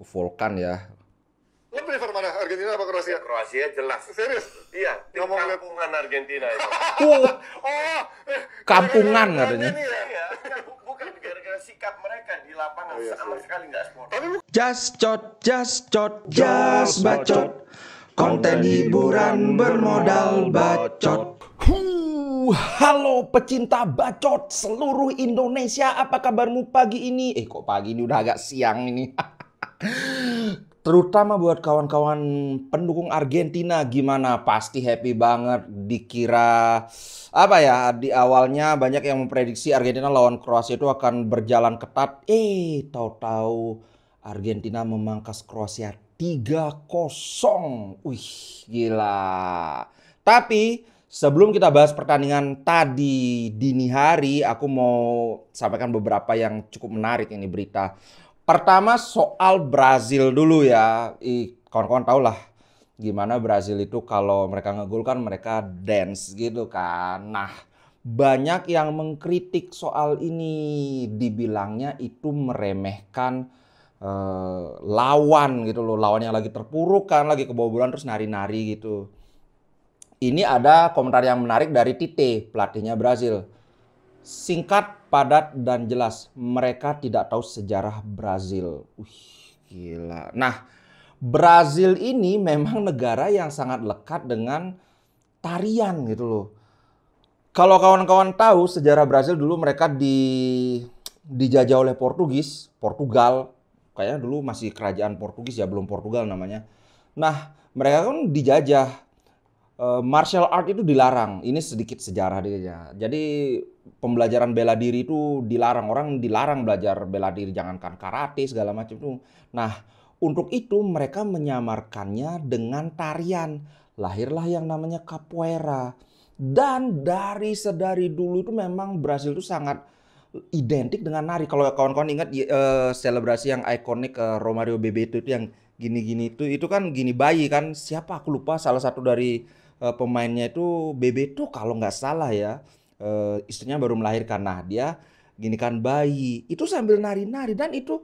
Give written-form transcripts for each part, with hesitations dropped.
Aku Volkan ya. Lo prefer mana? Argentina apa Kroasia? Kroasia jelas. Serius? Iya, tim Ngomong liat- kampungan Argentina itu. Oh, Kampungan gara-gara katanya. nih ya? Iya, bukan gara-gara sikap mereka di lapangan iya sama sih. sekali nggak sport. Tapi Just bacot. Konten hiburan bermodal bacot. Halo pecinta bacot seluruh Indonesia, apa kabarmu pagi ini? Kok pagi ini udah agak siang ini. Terutama buat kawan-kawan pendukung Argentina, gimana? Pasti happy banget. Dikira apa ya? Di awalnya banyak yang memprediksi Argentina lawan Kroasia itu akan berjalan ketat. Tahu-tahu Argentina memangkas Kroasia 3-0. Wih, gila. Tapi sebelum kita bahas pertandingan tadi dini hari, aku mau sampaikan beberapa yang cukup menarik ini berita. Pertama soal Brazil dulu ya. Kawan-kawan tau lah gimana Brazil itu kalau mereka ngegol kan mereka dance gitu kan. Nah, banyak yang mengkritik soal ini. Dibilangnya itu meremehkan lawan gitu loh. Lawan yang lagi terpuruk kan, lagi kebobolan terus nari-nari gitu. Ini ada komentar yang menarik dari Tite, pelatihnya Brazil. Singkat, padat, dan jelas. Mereka tidak tahu sejarah Brazil. Gila. Nah, Brazil ini memang negara yang sangat lekat dengan tarian gitu loh. Kalau kawan-kawan tahu sejarah Brazil dulu mereka dijajah oleh Portugal. Kayaknya dulu masih kerajaan Portugis ya, belum Portugal namanya. Nah, mereka kan dijajah. Martial art itu dilarang. Ini sedikit sejarah dia. Jadi pembelajaran bela diri itu dilarang. Orang dilarang belajar bela diri, jangankan karate segala macam itu. Nah, untuk itu mereka menyamarkannya dengan tarian. Lahirlah yang namanya capoeira. Dan sedari dulu itu memang Brasil itu sangat identik dengan nari. Kalau kawan-kawan ingat selebrasi yang ikonik Romario Bebeto itu yang gini-gini itu kan gini bayi kan. Siapa aku lupa, salah satu dari pemainnya itu Bebeto kalau nggak salah ya. Istrinya baru melahirkan. Nah, dia gini kan bayi. Itu sambil nari-nari dan itu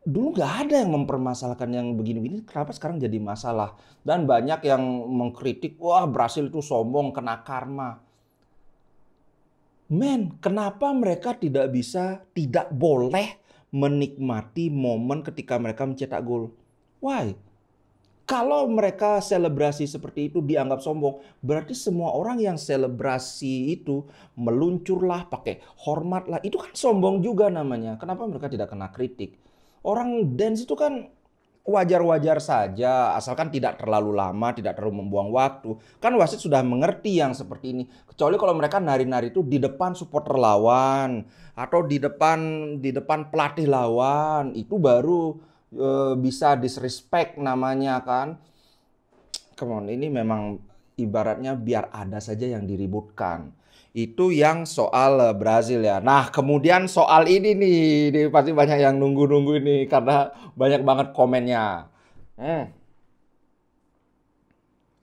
dulu nggak ada yang mempermasalahkan yang begini-begini. Kenapa sekarang jadi masalah? Dan banyak yang mengkritik, wah Brasil itu sombong, kena karma. Kenapa mereka tidak boleh menikmati momen ketika mereka mencetak gol? Why? Kalau mereka selebrasi seperti itu dianggap sombong, berarti semua orang yang selebrasi itu meluncurlah, pakai hormatlah, itu kan sombong juga namanya. Kenapa mereka tidak kena kritik? Orang dance itu kan wajar-wajar saja, asalkan tidak terlalu lama, tidak terlalu membuang waktu. Kan wasit sudah mengerti yang seperti ini. Kecuali kalau mereka nari-nari itu di depan supporter lawan atau di depan pelatih lawan, itu baru bisa disrespect namanya kan. Come on, ini memang ibaratnya biar ada saja yang diributkan. Itu yang soal Brazil ya. Nah, kemudian soal ini nih pasti banyak yang nunggu-nunggu ini karena banyak banget komennya.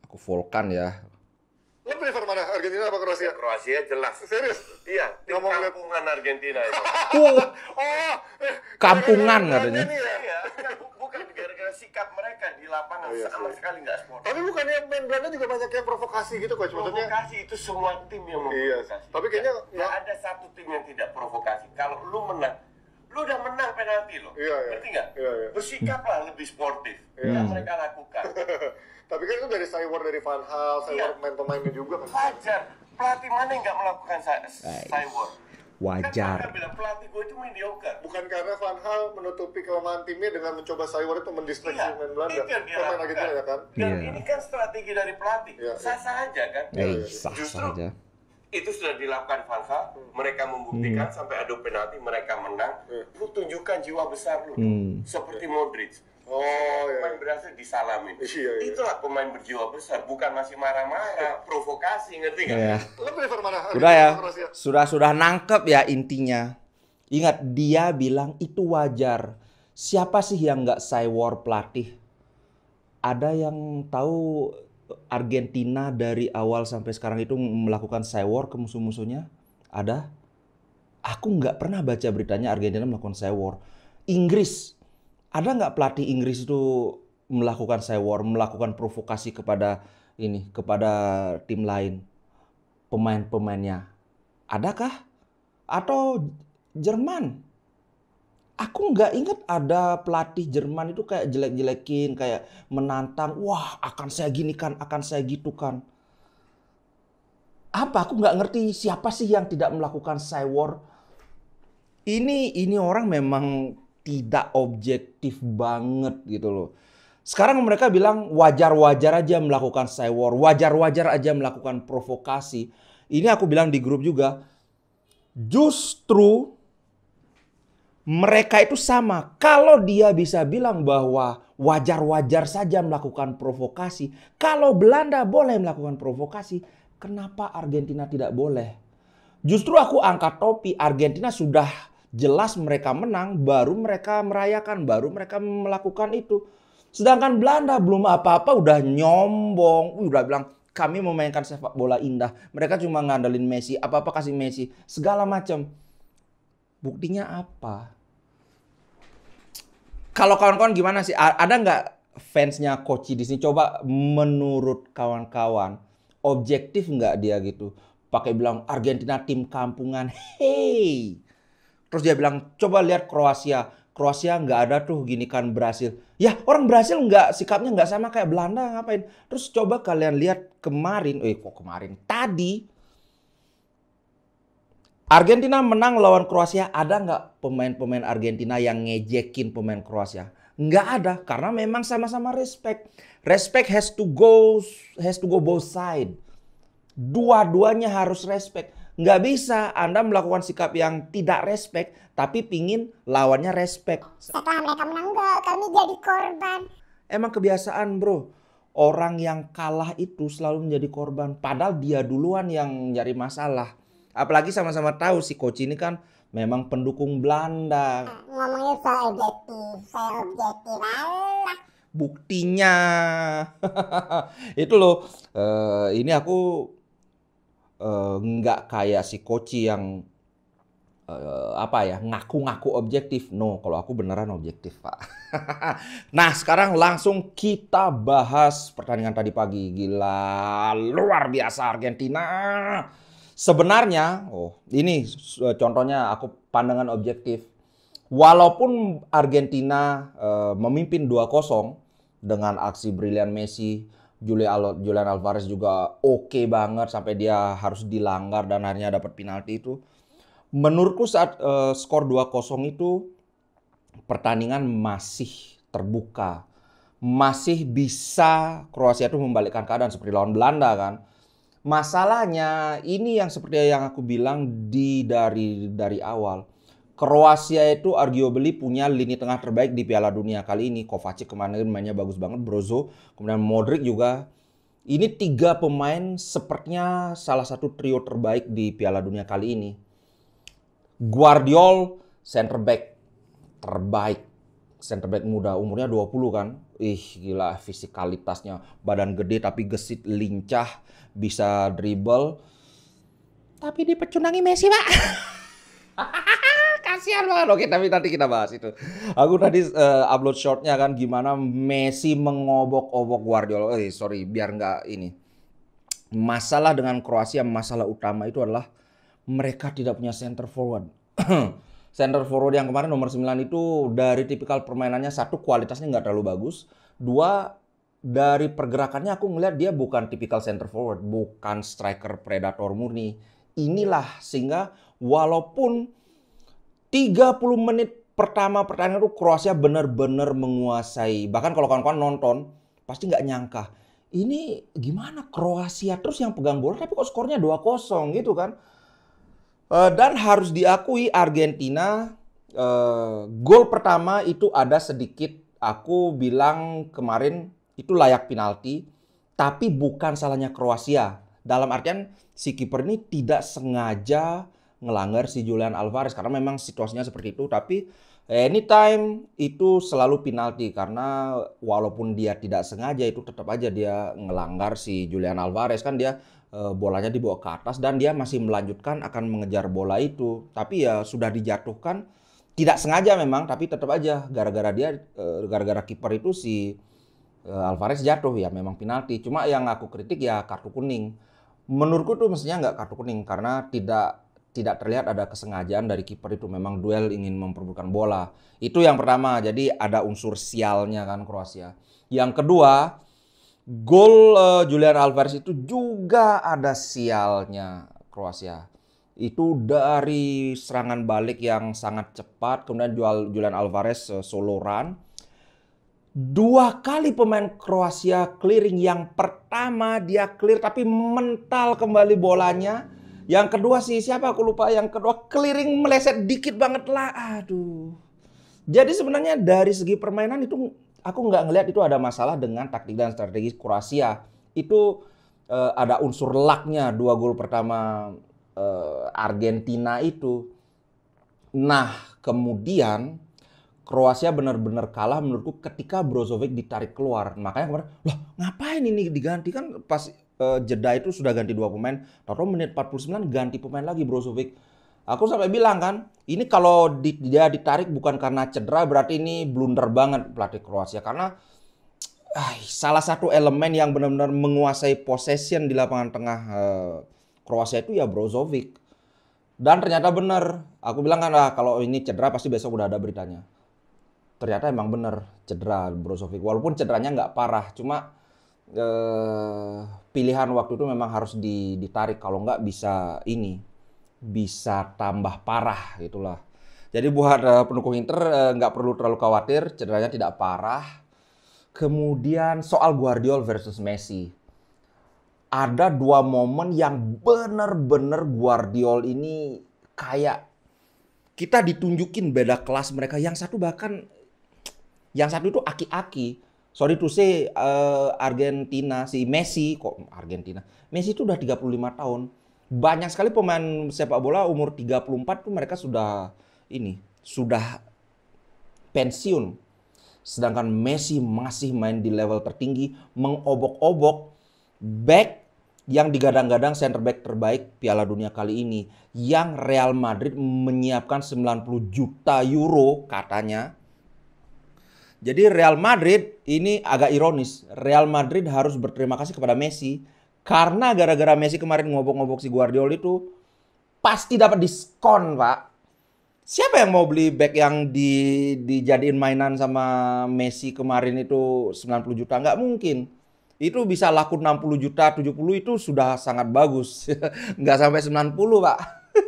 Aku Volkan ya. lo prefer mana? Argentina apa Kroasia? Kroasia jelas. Serius? Iya, tim Ngomong liat- kampungan Argentina itu. Kampungan gara-gara katanya. nih ya? Iya, bukan gara-gara sikap mereka di lapangan iya sama sih. sekali nggak sport. Tapi bukannya main Belanda juga banyak yang provokasi gitu coach? Maksudnya? Provokasi itu semua tim yang Iya, memprovokasi. tapi kayaknya nggak ada satu tim yang tidak provokasi. Kalau lu menang, lu udah menang penalti lo. Iya, iya. Ngerti nggak? Iya, iya. Bersikaplah lebih sportif. Iya. Yang mereka lakukan. Tapi kan itu dari Cywar, dari Van Hal, Cywar Iya. pemain-pemainnya juga kan? Wajar. Pelatih mana yang nggak melakukan cyber? Wajar. Kan mereka bilang pelatih gue itu mediocre. Bukan karena Van Hal menutupi kelemahan timnya dengan mencoba Cywar itu mendistraksi Iya, pemain Belanda. itu yang dia Pemain lakukan. Argentina ya kan? Dan Iya. ini kan strategi dari pelatih. Iya, Sah-sah aja kan? Sah Justru saja. itu sudah dilakukan Van Gaal. Mereka membuktikan sampai adu penalti mereka menang. Lu tunjukkan jiwa besar lu. Seperti Modric. Oh iya. Pemain berhasil disalamin. Iya, iya. Itulah pemain berjiwa besar, bukan masih marah-marah, provokasi, ngerti nggak? Iya. Lo prefer mana? Udah ya, Argentina apa Kroasia? sudah nangkep ya intinya. Ingat, dia bilang itu wajar. Siapa sih yang nggak cywar pelatih? Ada yang tahu Argentina dari awal sampai sekarang itu melakukan cywar ke musuh-musuhnya? Ada? Aku nggak pernah baca beritanya Argentina melakukan cywar. Inggris Ada nggak pelatih Inggris itu melakukan war, melakukan provokasi kepada tim lain, pemain-pemainnya? Adakah? Atau Jerman? Aku nggak ingat ada pelatih Jerman itu kayak jelek-jelekin, kayak menantang, wah akan saya gini kan, akan saya gitu kan. Apa? Aku nggak ngerti siapa sih yang tidak melakukan war. Ini orang memang tidak objektif banget gitu loh. Sekarang mereka bilang wajar-wajar aja melakukan war, wajar-wajar aja melakukan provokasi. Ini aku bilang di grup juga, justru mereka itu sama. Kalau dia bisa bilang bahwa wajar-wajar saja melakukan provokasi, kalau Belanda boleh melakukan provokasi, kenapa Argentina tidak boleh? Justru aku angkat topi, Argentina sudah jelas mereka menang, baru mereka merayakan, baru mereka melakukan itu. Sedangkan Belanda belum apa-apa udah nyombong, udah bilang kami memainkan sepak bola indah. Mereka cuma ngandelin Messi, apa-apa kasih Messi, segala macam. Buktinya apa? Kalau kawan-kawan gimana sih? Ada nggak fansnya Koci di sini? Coba menurut kawan-kawan, objektif nggak dia gitu? Pakai bilang Argentina tim kampungan, hey. Terus dia bilang, coba lihat Kroasia. Kroasia nggak ada tuh gini kan Brasil. Ya orang Brasil nggak, sikapnya nggak sama kayak Belanda, ngapain? Terus coba kalian lihat kemarin, tadi Argentina menang lawan Kroasia. Ada nggak pemain-pemain Argentina yang ngejekin pemain Kroasia? Nggak ada, karena memang sama-sama respect. Respect has to go both side. Dua-duanya harus respect. Nggak bisa Anda melakukan sikap yang tidak respect, tapi pingin lawannya respect. Setelah mereka menang, enggak, kami jadi korban. Emang kebiasaan bro, orang yang kalah itu selalu menjadi korban. Padahal dia duluan yang nyari masalah. Apalagi sama-sama tahu si coach ini kan memang pendukung Belanda. Ngomongnya soal objektif, saya objektif. Alah. Buktinya. Itu loh, ini aku nggak kayak si Koci yang ngaku-ngaku objektif. No, kalau aku beneran objektif, Pak. Nah, sekarang langsung kita bahas pertandingan tadi pagi. Gila, luar biasa Argentina. Sebenarnya, ini contohnya aku pandangan objektif. Walaupun Argentina memimpin 2-0 dengan aksi brilian Messi, Julian Alvarez juga oke banget sampai dia harus dilanggar dan akhirnya dapat penalti itu. Menurutku saat skor 2-0 itu pertandingan masih terbuka. Masih bisa Kroasia itu membalikkan keadaan seperti lawan Belanda kan. Masalahnya ini yang seperti yang aku bilang dari awal. Kroasia itu arguably punya lini tengah terbaik di Piala Dunia kali ini. Kovacic kemarin mainnya bagus banget, Brozo, kemudian Modric juga. Ini 3 pemain sepertinya salah satu trio terbaik di Piala Dunia kali ini. Guardiola center back terbaik. Center back muda, umurnya 20 kan. Gila fisikalitasnya, badan gede tapi gesit, lincah, bisa dribble. Tapi dipecundangi Messi, Pak. Kasihan banget. Oke, tapi nanti kita bahas itu. Aku tadi upload shortnya kan gimana Messi mengobok-obok Guardiola. Biar nggak ini. Masalah dengan Kroasia, masalah utama itu adalah mereka tidak punya center forward. Center forward yang kemarin nomor 9 itu dari tipikal permainannya, satu kualitasnya nggak terlalu bagus. Dua, dari pergerakannya aku ngeliat dia bukan tipikal center forward. Bukan striker predator murni. Inilah sehingga walaupun 30 menit pertama pertandingan itu Kroasia benar-benar menguasai. Bahkan kalau kawan-kawan nonton, pasti nggak nyangka. Ini gimana Kroasia terus yang pegang bola tapi kok skornya 2-0 gitu kan. Dan harus diakui Argentina, gol pertama itu ada sedikit, aku bilang kemarin itu layak penalti. Tapi bukan salahnya Kroasia. Dalam artian si kiper ini tidak sengaja ngelanggar si Julian Alvarez karena memang situasinya seperti itu. Tapi anytime itu selalu penalti karena walaupun dia tidak sengaja itu tetap aja dia ngelanggar si Julian Alvarez kan, dia bolanya dibawa ke atas dan dia masih melanjutkan akan mengejar bola itu. Tapi ya sudah dijatuhkan, Tidak sengaja memang, tapi tetap aja gara-gara kiper itu si Alvarez jatuh ya memang penalti. Cuma yang aku kritik ya kartu kuning. Menurutku tuh mestinya nggak kartu kuning karena tidak terlihat ada kesengajaan dari kiper itu, memang duel ingin memperebutkan bola. Itu yang pertama. Jadi ada unsur sialnya kan Kroasia. Yang kedua, gol Julian Alvarez itu juga ada sialnya Kroasia. Itu dari serangan balik yang sangat cepat, kemudian Julian Alvarez solo run. 2 kali pemain Kroasia clearing. Yang pertama dia clear tapi mental kembali bolanya. Yang kedua siapa aku lupa. Yang kedua clearing meleset dikit banget lah. Aduh. Jadi sebenarnya dari segi permainan itu aku nggak ngelihat itu ada masalah dengan taktik dan strategi Kroasia. Itu ada unsur luck-nya 2 gol pertama Argentina itu. Nah, kemudian Kroasia benar-benar kalah menurutku ketika Brozovic ditarik keluar. Makanya kemarin, loh ngapain ini diganti? Kan pas jeda itu sudah ganti 2 pemain. Tahu menit 49 ganti pemain lagi Brozovic. Aku sampai bilang kan, ini kalau dia ditarik bukan karena cedera, berarti ini blunder banget pelatih Kroasia. Karena salah satu elemen yang benar-benar menguasai possession di lapangan tengah Kroasia itu ya Brozovic. Dan ternyata benar. Aku bilang kan kalau ini cedera pasti besok udah ada beritanya. Ternyata emang benar cedera Brozovic. Walaupun cederanya nggak parah. Cuma pilihan waktu itu memang harus ditarik. Kalau nggak bisa tambah parah gitulah. Jadi buat pendukung Inter nggak perlu terlalu khawatir. Cederanya tidak parah. Kemudian soal Guardiola versus Messi. Ada 2 momen yang benar-benar Guardiola ini kayak kita ditunjukin beda kelas mereka. Yang satu itu aki-aki. Sorry to say Argentina, si Messi, kok Argentina? Messi itu udah 35 tahun. Banyak sekali pemain sepak bola umur 34 tuh mereka sudah pensiun. Sedangkan Messi masih main di level tertinggi, mengobok-obok back yang digadang-gadang center back terbaik Piala Dunia kali ini, yang Real Madrid menyiapkan 90 juta euro katanya. Jadi Real Madrid ini agak ironis. Real Madrid harus berterima kasih kepada Messi karena gara-gara Messi kemarin ngobok-ngobok si Guardiola itu pasti dapat diskon, Pak. Siapa yang mau beli back yang dijadiin mainan sama Messi kemarin itu 90 juta? Nggak mungkin. Itu bisa laku 60 juta, 70 itu sudah sangat bagus. Nggak sampai 90, Pak.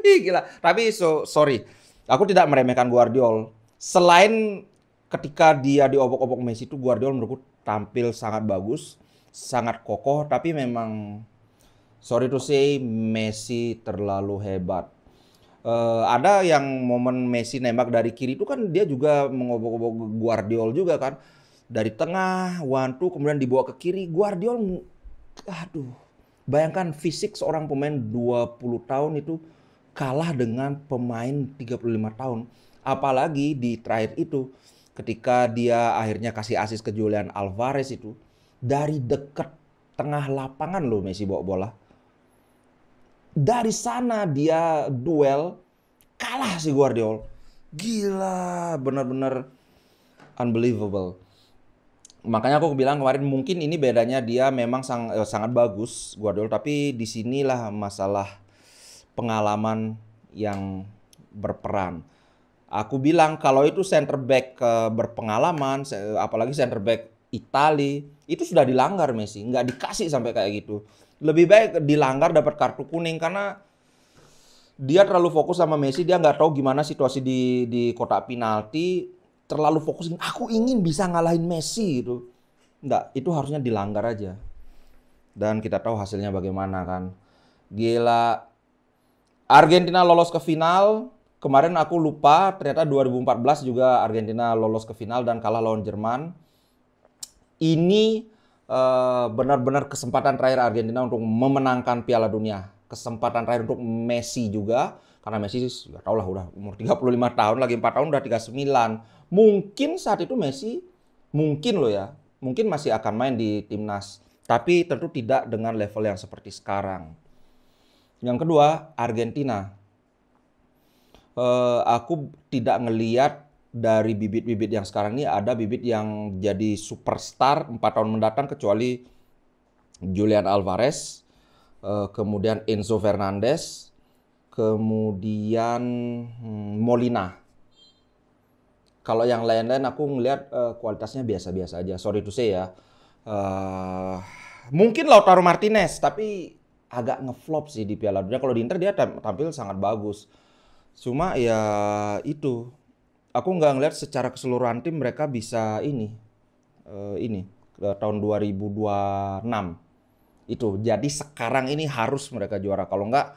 Gila. Tapi sorry. Aku tidak meremehkan Guardiola. Selain ketika dia diobok-obok Messi itu, Guardiola menurutku tampil sangat bagus. Sangat kokoh. Tapi memang, sorry to say, Messi terlalu hebat. Ada yang momen Messi nembak dari kiri itu kan dia juga mengobok-obok Guardiola juga kan. Dari tengah, 1-2, kemudian dibawa ke kiri. Guardiola, bayangkan fisik seorang pemain 20 tahun itu kalah dengan pemain 35 tahun. Apalagi di terakhir itu, ketika dia akhirnya kasih asis ke Julian Alvarez itu, dari dekat tengah lapangan loh Messi bawa bola. Dari sana dia duel, kalah si Guardiola. Gila, benar-benar unbelievable. Makanya aku bilang kemarin mungkin ini bedanya dia memang sangat bagus Guardiola, tapi disinilah masalah pengalaman yang berperan. Aku bilang kalau itu center back berpengalaman, apalagi center back Itali, itu sudah dilanggar Messi, nggak dikasih sampai kayak gitu. Lebih baik dilanggar dapat kartu kuning karena dia terlalu fokus sama Messi, dia nggak tahu gimana situasi di kotak penalti. Terlalu fokus, aku ingin bisa ngalahin Messi gitu. Enggak, itu harusnya dilanggar aja. Dan kita tahu hasilnya bagaimana kan. Gila. Argentina lolos ke final. Kemarin aku lupa, ternyata 2014 juga Argentina lolos ke final dan kalah lawan Jerman. Ini benar-benar kesempatan terakhir Argentina untuk memenangkan Piala Dunia. Kesempatan terakhir untuk Messi juga. Karena Messi ya tau lah udah umur 35 tahun, lagi 4 tahun udah 39. Mungkin saat itu Messi, mungkin masih akan main di timnas. Tapi tentu tidak dengan level yang seperti sekarang. Yang kedua, Argentina. aku tidak ngeliat dari bibit-bibit yang sekarang ini ada bibit yang jadi superstar 4 tahun mendatang kecuali Julian Alvarez, kemudian Enzo Fernandez, kemudian Molina. Kalau yang lain-lain aku ngelihat kualitasnya biasa-biasa aja. Sorry to say ya. Mungkin Lautaro Martinez, tapi agak ngeflop sih di Piala Dunia. Kalau di Inter dia tampil sangat bagus. Cuma ya itu. Aku nggak ngelihat secara keseluruhan tim mereka bisa tahun 2026 itu. Jadi sekarang ini harus mereka juara. Kalau nggak,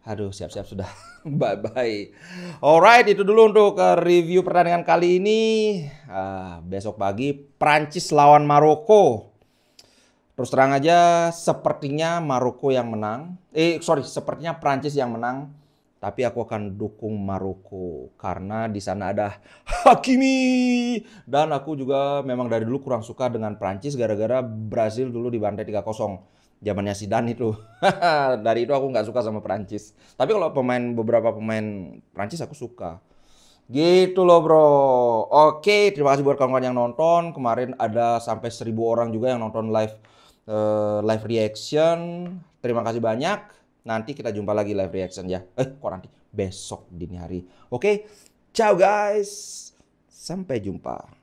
aduh siap-siap sudah. Bye-bye. Alright, itu dulu untuk review pertandingan kali ini. Besok pagi Prancis lawan Maroko. Terus terang aja sepertinya Maroko yang menang. Sepertinya Prancis yang menang. Tapi aku akan dukung Maroko karena di sana ada Hakimi. Dan aku juga memang dari dulu kurang suka dengan Prancis gara-gara Brazil dulu dibantai 3-0. Zamannya Zidane itu. Dari itu aku nggak suka sama Prancis. Tapi kalau beberapa pemain Prancis aku suka. Gitu loh bro. Oke, terima kasih buat kawan-kawan yang nonton. Kemarin ada sampai 1.000 orang juga yang nonton live reaction. Terima kasih banyak. Nanti kita jumpa lagi live reaction ya. Kok nanti? Besok dini hari. Oke, ciao guys. Sampai jumpa.